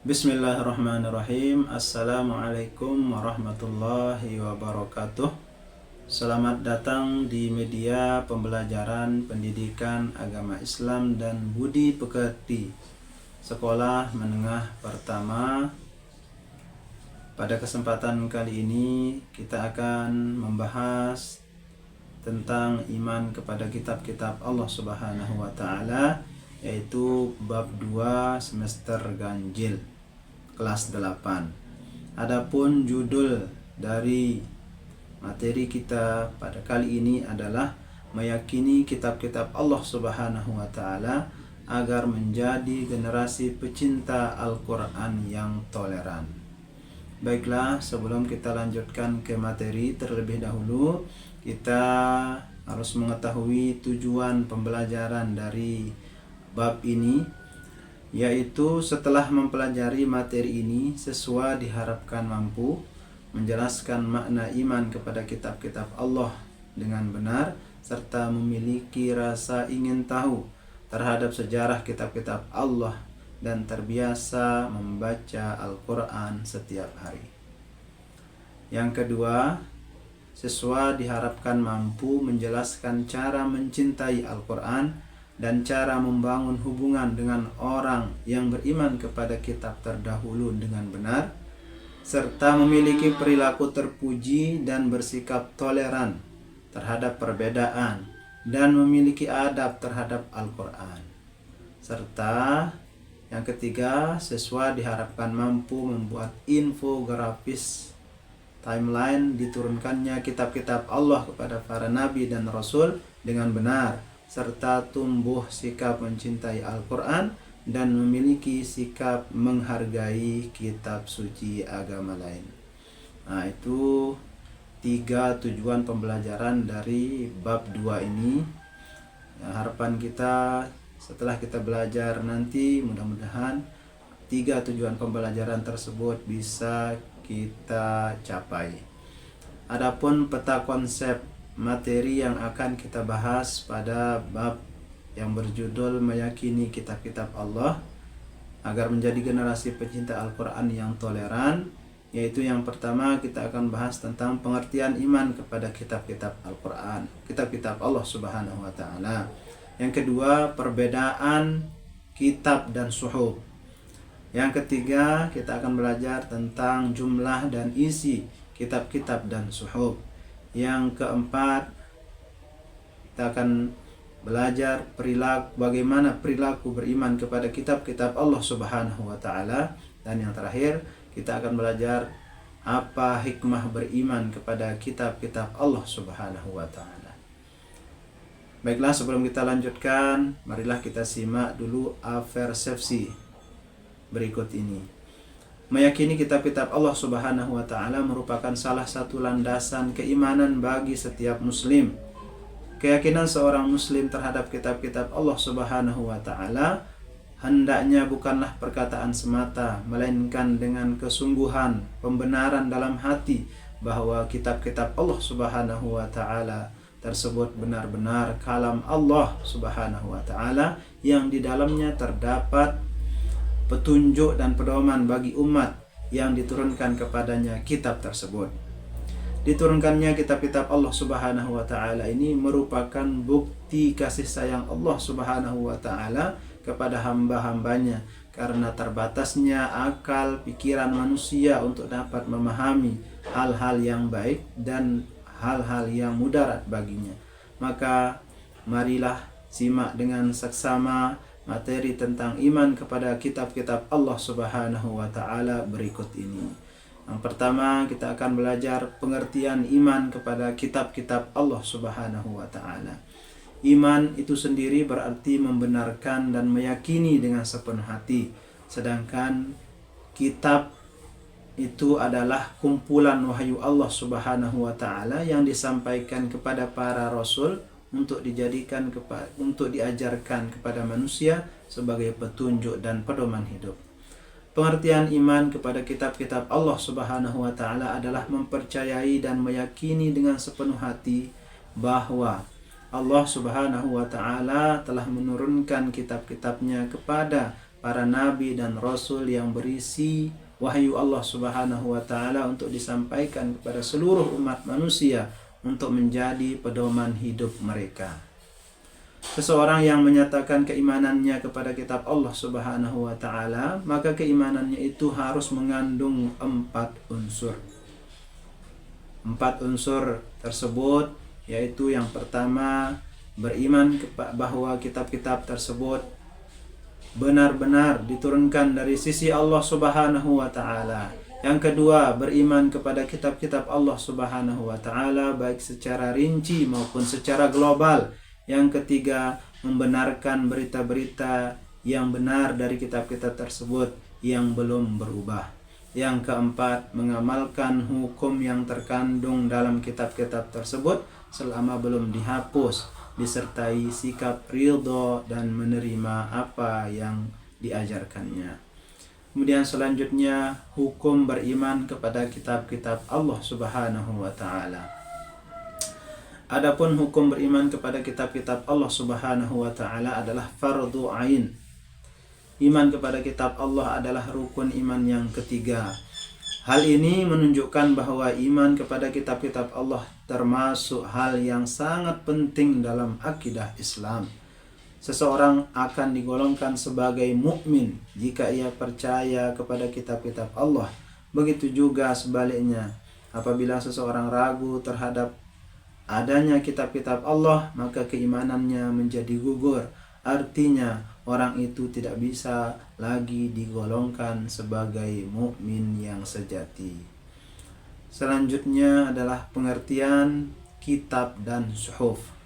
Bismillahirrahmanirrahim. Assalamualaikum warahmatullahi wabarakatuh. Selamat datang di media pembelajaran pendidikan agama Islam dan budi pekerti Sekolah Menengah Pertama. Pada kesempatan kali ini kita akan membahas tentang iman kepada kitab-kitab Allah Subhanahu wa taala, yaitu bab 2 semester ganjil kelas 8. Adapun judul dari materi kita pada kali ini adalah meyakini kitab-kitab Allah Subhanahu wa taala agar menjadi generasi pecinta Al-Qur'an yang toleran. Baiklah, sebelum kita lanjutkan ke materi, terlebih dahulu kita harus mengetahui tujuan pembelajaran dari bab ini, yaitu setelah mempelajari materi ini siswa diharapkan mampu menjelaskan makna iman kepada kitab-kitab Allah dengan benar serta memiliki rasa ingin tahu terhadap sejarah kitab-kitab Allah dan terbiasa membaca Al-Quran setiap hari. Yang kedua, siswa diharapkan mampu menjelaskan cara mencintai Al-Quran dan cara membangun hubungan dengan orang yang beriman kepada kitab terdahulu dengan benar, serta memiliki perilaku terpuji dan bersikap toleran terhadap perbedaan dan memiliki adab terhadap Al-Quran. Serta yang ketiga, siswa diharapkan mampu membuat infografis timeline diturunkannya kitab-kitab Allah kepada para nabi dan rasul dengan benar, serta tumbuh sikap mencintai Al-Quran dan memiliki sikap menghargai kitab suci agama lain. Nah, itu 3 tujuan pembelajaran dari bab 2 ini. Harapan kita setelah kita belajar nanti, mudah-mudahan 3 tujuan pembelajaran tersebut bisa kita capai. Adapun peta konsep materi yang akan kita bahas pada bab yang berjudul meyakini kitab-kitab Allah agar menjadi generasi pecinta Al-Quran yang toleran, yaitu yang pertama kita akan bahas tentang pengertian iman kepada kitab-kitab Al-Quran, kitab-kitab Allah Subhanahu wa taala. Yang kedua, perbedaan kitab dan suhuf. Yang ketiga, kita akan belajar tentang jumlah dan isi kitab-kitab dan suhuf. Yang keempat, kita akan belajar bagaimana perilaku beriman kepada kitab-kitab Allah Subhanahu wa taala. Dan yang terakhir, kita akan belajar apa hikmah beriman kepada kitab-kitab Allah Subhanahu wa taala. Baiklah, sebelum kita lanjutkan, marilah kita simak dulu aversepsi berikut ini. Meyakini kitab-kitab Allah Subhanahu wa taala merupakan salah satu landasan keimanan bagi setiap muslim. Keyakinan seorang muslim terhadap kitab-kitab Allah Subhanahu wa taala hendaknya bukanlah perkataan semata, melainkan dengan kesungguhan pembenaran dalam hati bahwa kitab-kitab Allah Subhanahu wa taala tersebut benar-benar kalam Allah Subhanahu wa taala yang di dalamnya terdapat petunjuk dan pedoman bagi umat yang diturunkan kepadanya kitab tersebut. Diturunkannya kitab-kitab Allah Subhanahu wa taala ini merupakan bukti kasih sayang Allah Subhanahu wa taala kepada hamba-hambanya, karena terbatasnya akal pikiran manusia untuk dapat memahami hal-hal yang baik dan hal-hal yang mudarat baginya. Maka marilah simak dengan seksama materi tentang iman kepada kitab-kitab Allah Subhanahu wa taala berikut ini. Yang pertama, kita akan belajar pengertian iman kepada kitab-kitab Allah Subhanahu wa taala. Iman itu sendiri berarti membenarkan dan meyakini dengan sepenuh hati. Sedangkan kitab itu adalah kumpulan wahyu Allah Subhanahu wa taala yang disampaikan kepada para rasul untuk diajarkan kepada manusia sebagai petunjuk dan pedoman hidup. Pengertian iman kepada kitab-kitab Allah Subhanahu wa taala adalah mempercayai dan meyakini dengan sepenuh hati bahwa Allah Subhanahu wa taala telah menurunkan kitab-kitabnya kepada para nabi dan rasul yang berisi wahyu Allah Subhanahu wa taala untuk disampaikan kepada seluruh umat manusia untuk menjadi pedoman hidup mereka. Seseorang yang menyatakan keimanannya kepada kitab Allah Subhanahu wa taala, maka keimanannya itu harus mengandung 4 unsur. 4 unsur tersebut yaitu yang pertama, beriman bahwa kitab-kitab tersebut benar-benar diturunkan dari sisi Allah Subhanahu wa taala. Yang kedua, beriman kepada kitab-kitab Allah Subhanahu wa taala baik secara rinci maupun secara global. Yang ketiga, membenarkan berita-berita yang benar dari kitab-kitab tersebut yang belum berubah. Yang keempat, mengamalkan hukum yang terkandung dalam kitab-kitab tersebut selama belum dihapus, disertai sikap ridho dan menerima apa yang diajarkannya. Kemudian selanjutnya, hukum beriman kepada kitab-kitab Allah Subhanahu wa taala. Adapun hukum beriman kepada kitab-kitab Allah Subhanahu wa taala adalah fardhu ain. Iman kepada kitab Allah adalah rukun iman yang ketiga. Hal ini menunjukkan bahwa iman kepada kitab-kitab Allah termasuk hal yang sangat penting dalam akidah Islam. Seseorang akan digolongkan sebagai mukmin jika ia percaya kepada kitab-kitab Allah. Begitu juga sebaliknya, apabila seseorang ragu terhadap adanya kitab-kitab Allah, maka keimanannya menjadi gugur. Artinya, orang itu tidak bisa lagi digolongkan sebagai mukmin yang sejati. Selanjutnya adalah pengertian kitab dan suhuf.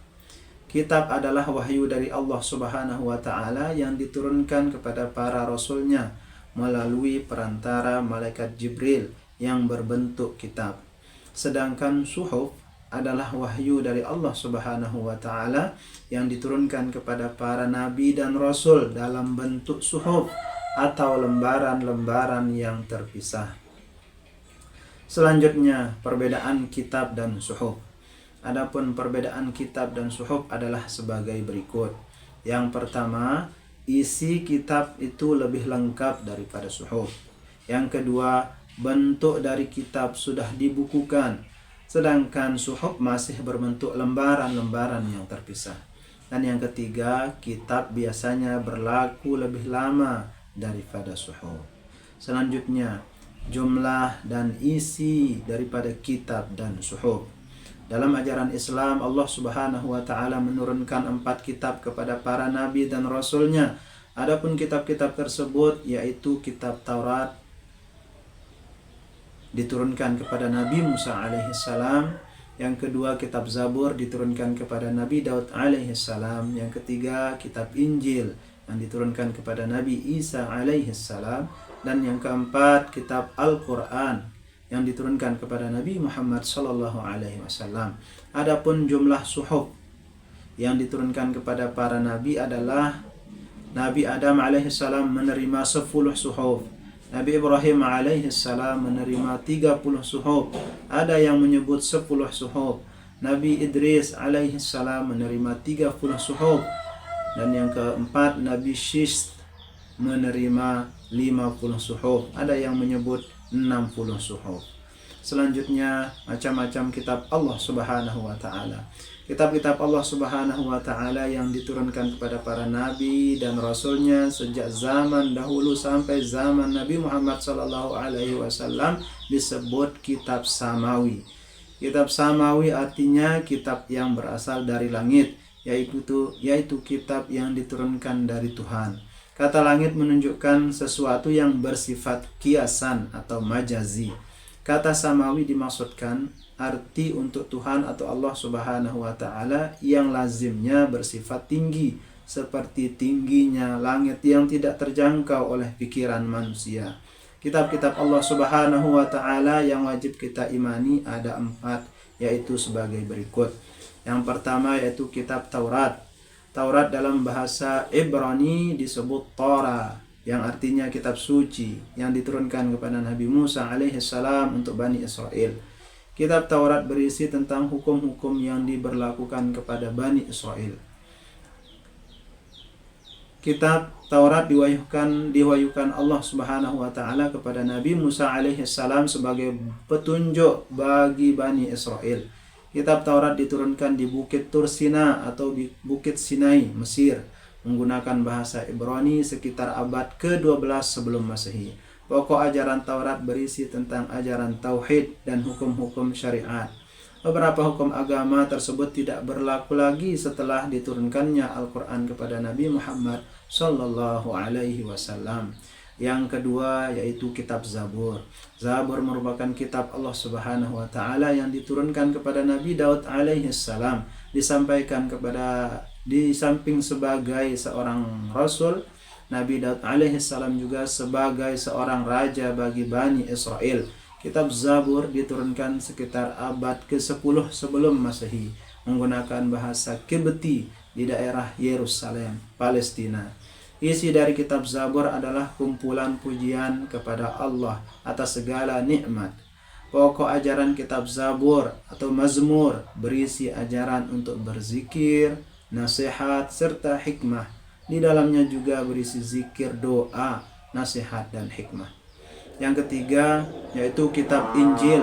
Kitab adalah wahyu dari Allah Subhanahu wa taala yang diturunkan kepada para rasulnya melalui perantara malaikat Jibril yang berbentuk kitab. Sedangkan suhuf adalah wahyu dari Allah Subhanahu wa taala yang diturunkan kepada para nabi dan rasul dalam bentuk suhuf atau lembaran-lembaran yang terpisah. Selanjutnya, perbedaan kitab dan suhuf. Adapun perbedaan kitab dan suhuf adalah sebagai berikut. Yang pertama, isi kitab itu lebih lengkap daripada suhuf. Yang kedua, bentuk dari kitab sudah dibukukan, sedangkan suhuf masih berbentuk lembaran-lembaran yang terpisah. Dan yang ketiga, kitab biasanya berlaku lebih lama daripada suhuf. Selanjutnya, jumlah dan isi daripada kitab dan suhuf. Dalam ajaran Islam, Allah Subhanahu wa taala menurunkan 4 kitab kepada para nabi dan rasulnya. Adapun kitab-kitab tersebut yaitu kitab Taurat diturunkan kepada Nabi Musa alaihissalam. Yang kedua, kitab Zabur diturunkan kepada Nabi Daud alaihissalam. Yang ketiga, kitab Injil yang diturunkan kepada Nabi Isa alaihissalam. Dan yang keempat, kitab Al-Quran yang diturunkan kepada Nabi Muhammad sallallahu alaihi wasallam. Adapun jumlah suhuf yang diturunkan kepada para nabi adalah Nabi Adam alaihissalam menerima 10 suhuf. Nabi Ibrahim alaihissalam menerima 30 suhuf. Ada yang menyebut 10 suhuf. Nabi Idris alaihissalam menerima 30 suhuf. Dan yang keempat, Nabi Syist menerima 50 suhuf. Ada yang menyebut 60 suhuf. Selanjutnya, macam-macam kitab Allah Subhanahu wa taala. Kitab-kitab Allah Subhanahu wa taala yang diturunkan kepada para nabi dan rasulnya sejak zaman dahulu sampai zaman Nabi Muhammad sallallahu alaihi wasallam disebut kitab samawi. Kitab samawi artinya kitab yang berasal dari langit, yaitu kitab yang diturunkan dari Tuhan. Kata langit menunjukkan sesuatu yang bersifat kiasan atau majazi. Kata samawi dimaksudkan arti untuk Tuhan atau Allah Subhanahu wa taala yang lazimnya bersifat tinggi, seperti tingginya langit yang tidak terjangkau oleh pikiran manusia. Kitab-kitab Allah Subhanahu wa taala yang wajib kita imani ada 4, yaitu sebagai berikut. Yang pertama yaitu kitab Taurat. Taurat dalam bahasa Ibrani disebut Torah, yang artinya kitab suci yang diturunkan kepada Nabi Musa alaihissalam untuk Bani Israel. Kitab Taurat berisi tentang hukum-hukum yang diberlakukan kepada Bani Israel. kitab Taurat diwahyukan Allah Subhanahu wa taala kepada Nabi Musa alaihi salam sebagai petunjuk bagi Bani Israel. Kitab Taurat diturunkan di Bukit Tursina atau di Bukit Sinai, Mesir, menggunakan bahasa Ibrani sekitar abad ke-12 sebelum Masehi. Pokok ajaran Taurat berisi tentang ajaran tauhid dan hukum-hukum syariat. Beberapa hukum agama tersebut tidak berlaku lagi setelah diturunkannya Al-Quran kepada Nabi Muhammad Sallallahu Alaihi Wasallam. Yang kedua yaitu kitab Zabur. Zabur merupakan kitab Allah Subhanahu Wa Taala yang diturunkan kepada Nabi Daud Alaihi Salam. Di samping sebagai seorang rasul, Nabi Daud Alaihi Salam juga sebagai seorang raja bagi Bani Israel. Kitab Zabur diturunkan sekitar abad ke-10 sebelum Masehi menggunakan bahasa Kibti di daerah Yerusalem, Palestina. Isi dari kitab Zabur adalah kumpulan pujian kepada Allah atas segala nikmat. Pokok ajaran kitab Zabur atau Mazmur berisi ajaran untuk berzikir, nasihat, serta hikmah. Di dalamnya juga berisi zikir, doa, nasihat, dan hikmah. Yang ketiga yaitu kitab Injil,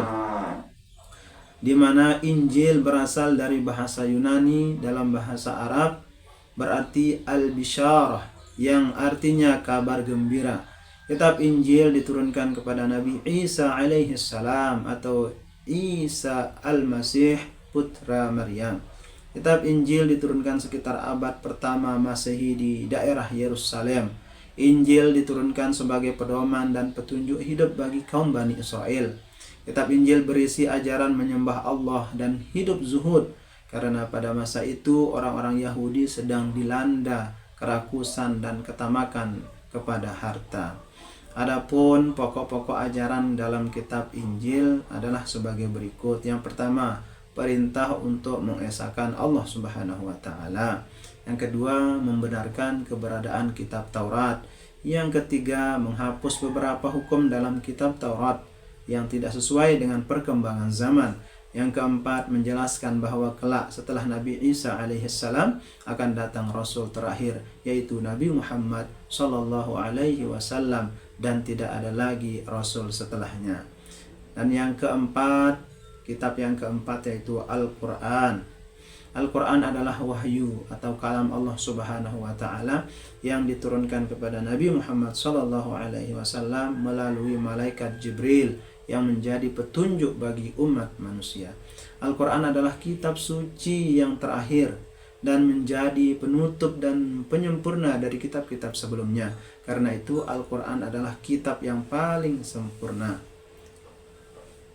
di mana Injil berasal dari bahasa Yunani dalam bahasa Arab berarti al-bisyarah yang artinya kabar gembira. Kitab Injil diturunkan kepada Nabi Isa alaihi salam atau Isa al-Masih putra Maryam. Kitab Injil diturunkan sekitar abad pertama Masehi di daerah Yerusalem. Injil diturunkan sebagai pedoman dan petunjuk hidup bagi kaum Bani Israel. Kitab Injil berisi ajaran menyembah Allah dan hidup zuhud, karena pada masa itu orang-orang Yahudi sedang dilanda kerakusan dan ketamakan kepada harta. Adapun pokok-pokok ajaran dalam kitab Injil adalah sebagai berikut. Yang pertama, perintah untuk mengesahkan Allah Subhanahu wa taala. Yang kedua, membenarkan keberadaan kitab Taurat. Yang ketiga, menghapus beberapa hukum dalam kitab Taurat yang tidak sesuai dengan perkembangan zaman. Yang keempat, menjelaskan bahwa kelak setelah Nabi Isa alaihissalam akan datang Rasul terakhir, yaitu Nabi Muhammad sallallahu alaihi wasallam, dan tidak ada lagi Rasul setelahnya. Dan yang keempat, kitab yang keempat yaitu Al-Quran. Al-Quran adalah wahyu atau kalam Allah Subhanahu wa taala yang diturunkan kepada Nabi Muhammad sallallahu alaihi wasallam melalui malaikat Jibril yang menjadi petunjuk bagi umat manusia. Al-Quran adalah kitab suci yang terakhir dan menjadi penutup dan penyempurna dari kitab-kitab sebelumnya. Karena itu Al-Quran adalah kitab yang paling sempurna.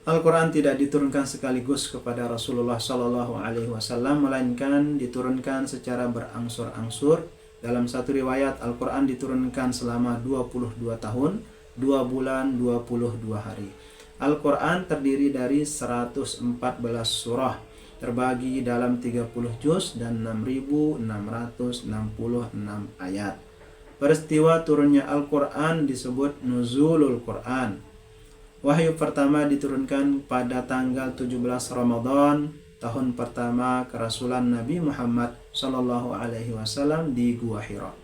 Al-Quran tidak diturunkan sekaligus kepada Rasulullah Sallallahu Alaihi Wasallam, melainkan diturunkan secara berangsur-angsur. Dalam satu riwayat, Al-Quran diturunkan selama 22 tahun, 2 bulan, 22 hari. Al-Quran terdiri dari 114 surah, terbagi dalam 30 juz dan 6.666 ayat. Peristiwa turunnya Al-Quran disebut Nuzulul Quran. Wahyu pertama diturunkan pada tanggal 17 Ramadan tahun pertama kerasulan Nabi Muhammad Sallallahu Alaihi Wasallam di Gua Hira.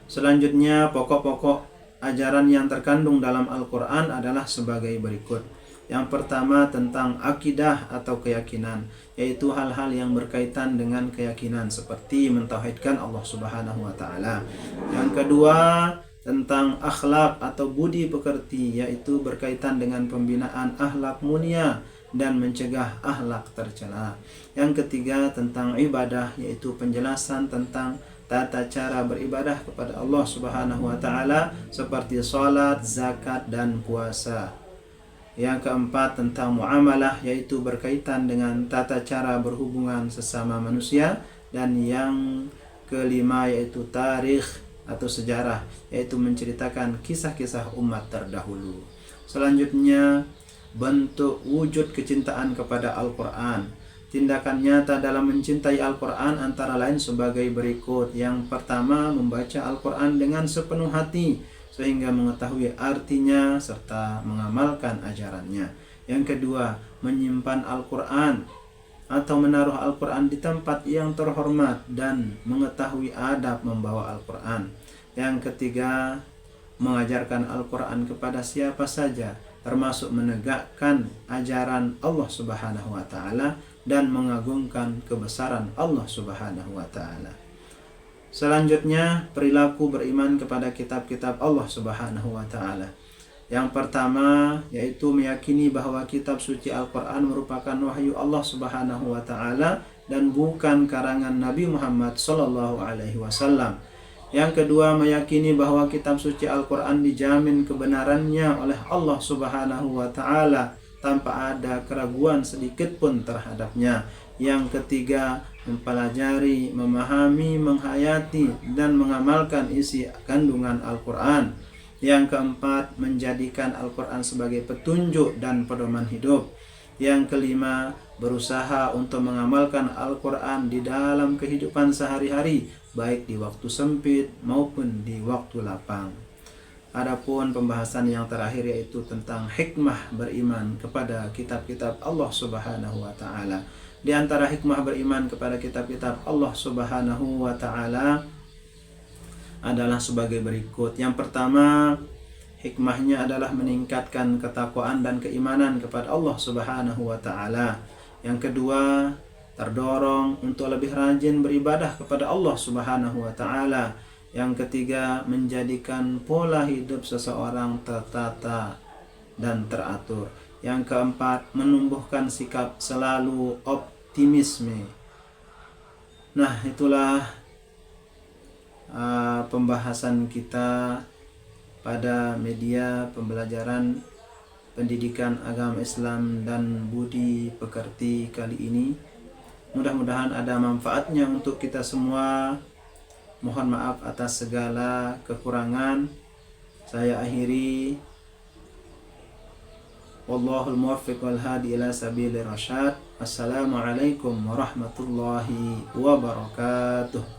Selanjutnya, pokok-pokok ajaran yang terkandung dalam Al-Quran adalah sebagai berikut. Yang pertama, tentang akidah atau keyakinan, yaitu hal-hal yang berkaitan dengan keyakinan seperti mentauhidkan Allah Subhanahu wa taala. Yang kedua, tentang akhlak atau budi pekerti, yaitu berkaitan dengan pembinaan akhlak mulia dan mencegah akhlak tercela. Yang ketiga, tentang ibadah, yaitu penjelasan tentang tata cara beribadah kepada Allah Subhanahu wa taala seperti salat, zakat, dan puasa. Yang keempat, tentang muamalah, yaitu berkaitan dengan tata cara berhubungan sesama manusia. Dan yang kelima yaitu tarikh atau sejarah, yaitu menceritakan kisah-kisah umat terdahulu. Selanjutnya, bentuk wujud kecintaan kepada Al-Quran. Tindakan nyata dalam mencintai Al-Quran antara lain sebagai berikut. Yang pertama, membaca Al-Quran dengan sepenuh hati sehingga mengetahui artinya serta mengamalkan ajarannya. Yang kedua, menyimpan Al-Quran atau menaruh Al-Quran di tempat yang terhormat dan mengetahui adab membawa Al-Quran. Yang ketiga, mengajarkan Al-Quran kepada siapa saja, termasuk menegakkan ajaran Allah Subhanahu wa Ta'ala dan mengagungkan kebesaran Allah Subhanahu wa Ta'ala. Selanjutnya, perilaku beriman kepada kitab-kitab Allah Subhanahu wa Ta'ala. Yang pertama yaitu meyakini bahwa kitab suci Al-Quran merupakan wahyu Allah Subhanahu wa Ta'ala dan bukan karangan Nabi Muhammad Sallallahu Alaihi Wasallam. Yang kedua, meyakini bahwa kitab suci Al-Quran dijamin kebenarannya oleh Allah Subhanahu wa Ta'ala tanpa ada keraguan sedikit pun terhadapnya. Yang ketiga, mempelajari, memahami, menghayati dan mengamalkan isi kandungan Al-Quran. Yang keempat, menjadikan Al-Quran sebagai petunjuk dan pedoman hidup. Yang kelima, berusaha untuk mengamalkan Al-Quran di dalam kehidupan sehari-hari, baik di waktu sempit maupun di waktu lapang. Adapun pembahasan yang terakhir yaitu tentang hikmah beriman kepada kitab-kitab Allah Subhanahu wa Ta'ala. Di antara hikmah beriman kepada kitab-kitab Allah Subhanahu wa Ta'ala adalah sebagai berikut. Yang pertama, hikmahnya adalah meningkatkan ketakwaan dan keimanan kepada Allah Subhanahu wa Ta'ala. Yang kedua, terdorong untuk lebih rajin beribadah kepada Allah Subhanahu wa Ta'ala. Yang ketiga, menjadikan pola hidup seseorang tertata dan teratur. Yang keempat, menumbuhkan sikap selalu optimisme. Nah, itulah pembahasan kita pada media pembelajaran pendidikan agama Islam dan budi pekerti kali ini. Mudah-mudahan ada manfaatnya untuk kita semua. Mohon maaf atas segala kekurangan. Saya akhiri. Wallahul muwaffiq wal hadi ila sabilir rasyad. Assalamualaikum warahmatullahi wabarakatuh.